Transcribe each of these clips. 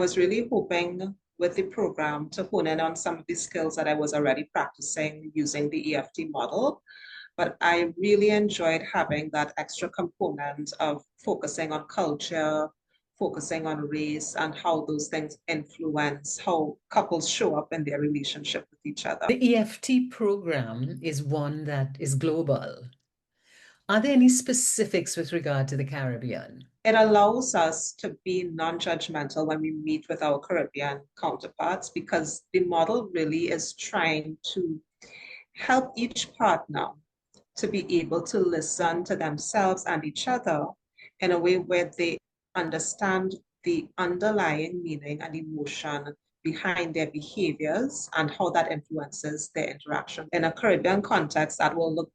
Was really hoping with the program to hone in on some of the skills that I was already practicing using the EFT model. But I really enjoyed having that extra component of focusing on culture, focusing on race, and how those things influence how couples show up in their relationship with each other. The EFT program is one that is global. Are there any specifics with regard to the Caribbean? It allows us to be non-judgmental when we meet with our Caribbean counterparts because the model really is trying to help each partner to be able to listen to themselves and each other in a way where they understand the underlying meaning and emotion behind their behaviors and how that influences their interaction. In a Caribbean context, that will look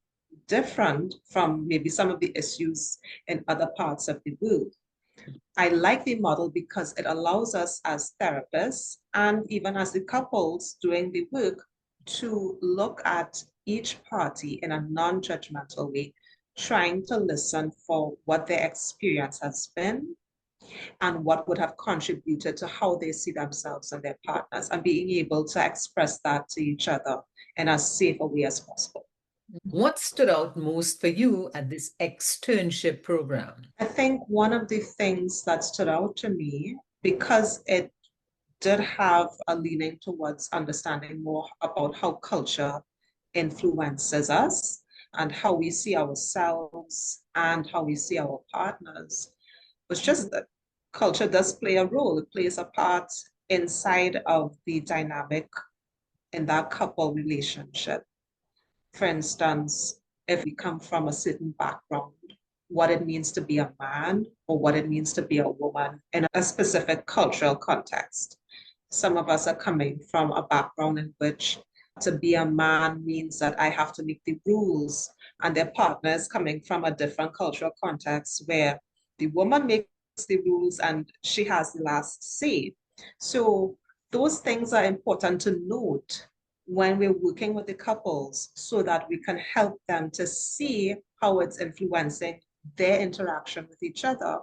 different from maybe some of the issues in other parts of the world. I like the model because it allows us as therapists and even as the couples doing the work to look at each party in a non-judgmental way, trying to listen for what their experience has been and what would have contributed to how they see themselves and their partners, and being able to express that to each other in as safe a way as possible. What stood out most for you at this externship program? I think one of the things that stood out to me, because it did have a leaning towards understanding more about how culture influences us and how we see ourselves and how we see our partners, was just that culture does play a role. It plays a part inside of the dynamic in that couple relationship. For instance, if we come from a certain background, what it means to be a man or what it means to be a woman in a specific cultural context. Some of us are coming from a background in which to be a man means that I have to make the rules, and their partner is coming from a different cultural context where the woman makes the rules and she has the last say. So those things are important to note when we're working with the couples so that we can help them to see how it's influencing their interaction with each other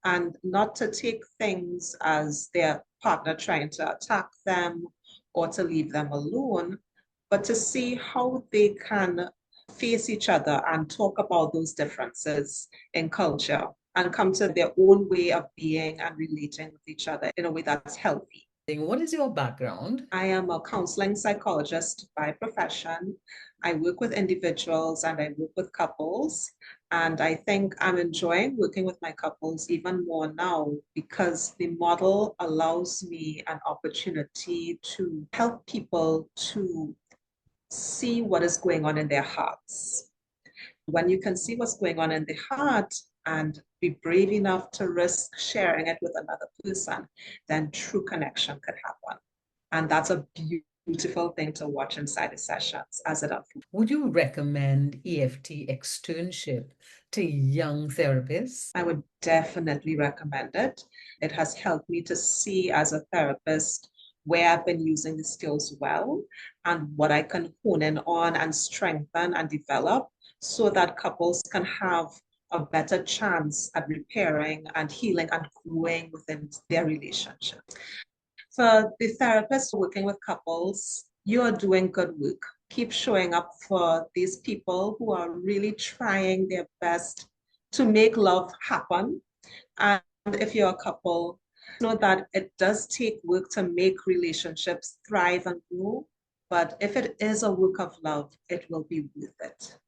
and not to take things as their partner trying to attack them or to leave them alone, but to see how they can face each other and talk about those differences in culture and come to their own way of being and relating with each other in a way that's healthy. What is your background? I am a counseling psychologist by profession. I work with individuals and I work with couples. And I think I'm enjoying working with my couples even more now because the model allows me an opportunity to help people to see what is going on in their hearts. When you can see what's going on in the heart and be brave enough to risk sharing it with another person, then true connection could happen. And that's a beautiful thing to watch inside the sessions as it unfolds. Would you recommend EFT externship to young therapists? I would definitely recommend it. It has helped me to see as a therapist where I've been using the skills well and what I can hone in on and strengthen and develop so that couples can have a better chance at repairing and healing and growing within their relationship. For the therapist working with couples, you are doing good work. Keep showing up for these people who are really trying their best to make love happen. And if you're a couple, know that it does take work to make relationships thrive and grow. But if it is a work of love, it will be worth it.